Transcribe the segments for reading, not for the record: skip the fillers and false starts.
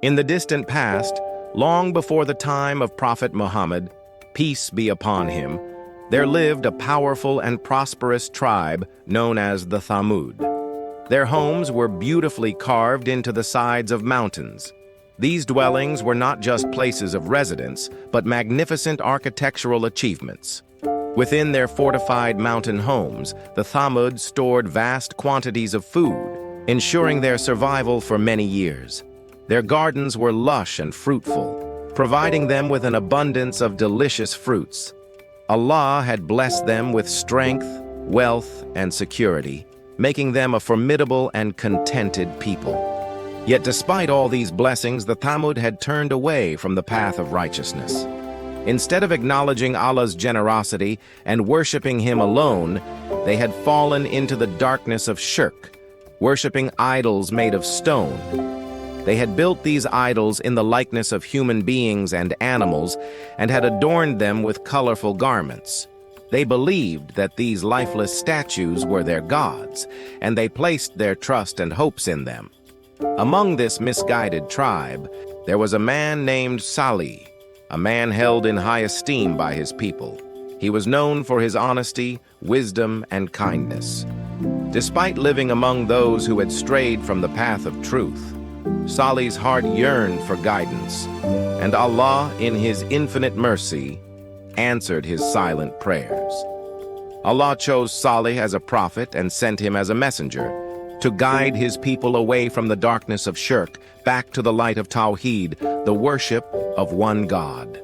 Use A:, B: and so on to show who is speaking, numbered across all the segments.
A: In the distant past, long before the time of Prophet Muhammad, peace be upon him, there lived a powerful and prosperous tribe known as the Thamūd. Their homes were beautifully carved into the sides of mountains. These dwellings were not just places of residence, but magnificent architectural achievements. Within their fortified mountain homes, the Thamūd stored vast quantities of food, ensuring their survival for many years. Their gardens were lush and fruitful, providing them with an abundance of delicious fruits. Allah had blessed them with strength, wealth, and security, making them a formidable and contented people. Yet despite all these blessings, the Thamūd had turned away from the path of righteousness. Instead of acknowledging Allah's generosity and worshiping Him alone, they had fallen into the darkness of shirk, worshiping idols made of stone. They had built these idols in the likeness of human beings and animals and had adorned them with colorful garments. They believed that these lifeless statues were their gods, and they placed their trust and hopes in them. Among this misguided tribe, there was a man named Ṣāliḥ, a man held in high esteem by his people. He was known for his honesty, wisdom, and kindness. Despite living among those who had strayed from the path of truth, Ṣāliḥ's heart yearned for guidance, and Allah, in His infinite mercy, answered his silent prayers. Allah chose Ṣāliḥ as a prophet and sent him as a messenger to guide His people away from the darkness of shirk back to the light of Tawheed, the worship of one God.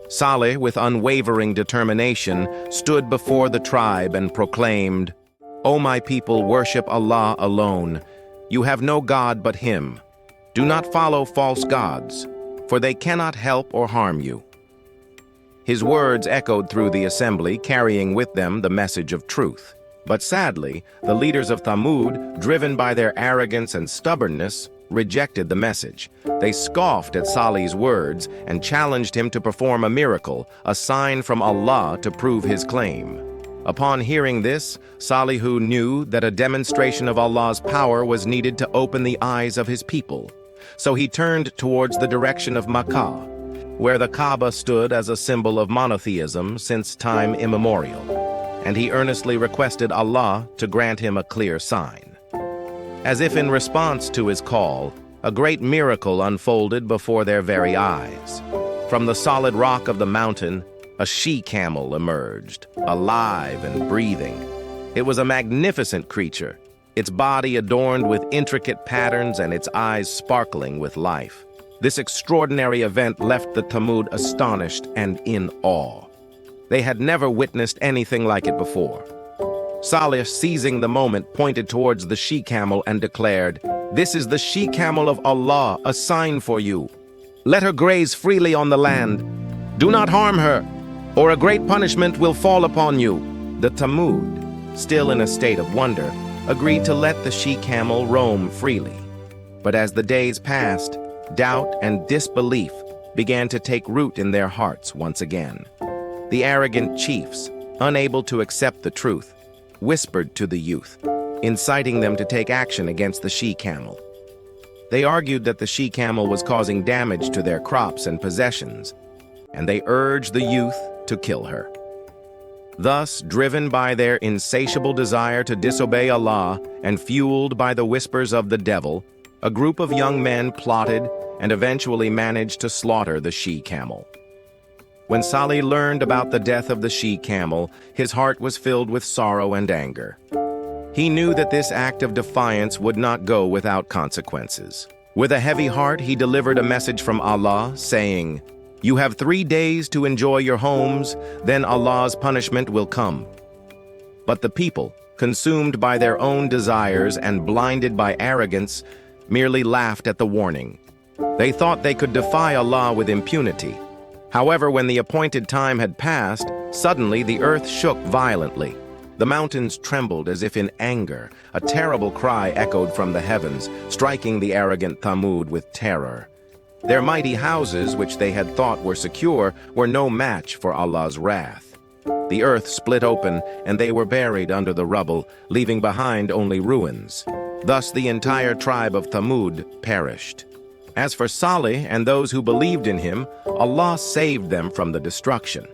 A: Ṣāliḥ, with unwavering determination, stood before the tribe and proclaimed, "O my people, worship Allah alone. You have no God but Him. Do not follow false gods, for they cannot help or harm you." His words echoed through the assembly, carrying with them the message of truth. But sadly, the leaders of Thamūd, driven by their arrogance and stubbornness, rejected the message. They scoffed at Ṣāliḥ's words and challenged him to perform a miracle, a sign from Allah to prove his claim. Upon hearing this, Ṣāliḥ knew that a demonstration of Allah's power was needed to open the eyes of his people. So he turned towards the direction of Makkah, where the Kaaba stood as a symbol of monotheism since time immemorial, and he earnestly requested Allah to grant him a clear sign. As if in response to his call, a great miracle unfolded before their very eyes. From the solid rock of the mountain, a she-camel emerged, alive and breathing. It was a magnificent creature, its body adorned with intricate patterns and its eyes sparkling with life. This extraordinary event left the Thamūd astonished and in awe. They had never witnessed anything like it before. Ṣāliḥ, seizing the moment, pointed towards the she-camel and declared, "This is the she-camel of Allah, a sign for you. Let her graze freely on the land. Do not harm her, or a great punishment will fall upon you." The Thamūd, still in a state of wonder, agreed to let the she-camel roam freely. But as the days passed, doubt and disbelief began to take root in their hearts once again. The arrogant chiefs, unable to accept the truth, whispered to the youth, inciting them to take action against the she-camel. They argued that the she-camel was causing damage to their crops and possessions, and they urged the youth to kill her. Thus, driven by their insatiable desire to disobey Allah and fueled by the whispers of the devil, a group of young men plotted and eventually managed to slaughter the she-camel. When Ṣāliḥ learned about the death of the she-camel, his heart was filled with sorrow and anger. He knew that this act of defiance would not go without consequences. With a heavy heart, he delivered a message from Allah, saying, "You have 3 days to enjoy your homes, then Allah's punishment will come." But the people, consumed by their own desires and blinded by arrogance, merely laughed at the warning. They thought they could defy Allah with impunity. However, when the appointed time had passed, suddenly the earth shook violently. The mountains trembled as if in anger. A terrible cry echoed from the heavens, striking the arrogant Thamūd with terror. Their mighty houses, which they had thought were secure, were no match for Allah's wrath. The earth split open, and they were buried under the rubble, leaving behind only ruins. Thus the entire tribe of Thamūd perished. As for Ṣāliḥ and those who believed in him, Allah saved them from the destruction.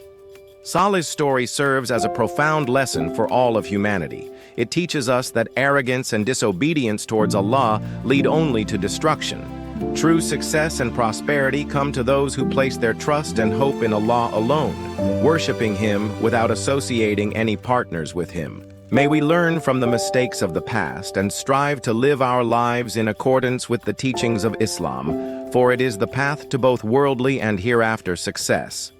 A: Ṣāliḥ's story serves as a profound lesson for all of humanity. It teaches us that arrogance and disobedience towards Allah lead only to destruction. True success and prosperity come to those who place their trust and hope in Allah alone, worshiping Him without associating any partners with Him. May we learn from the mistakes of the past and strive to live our lives in accordance with the teachings of Islam, for it is the path to both worldly and hereafter success.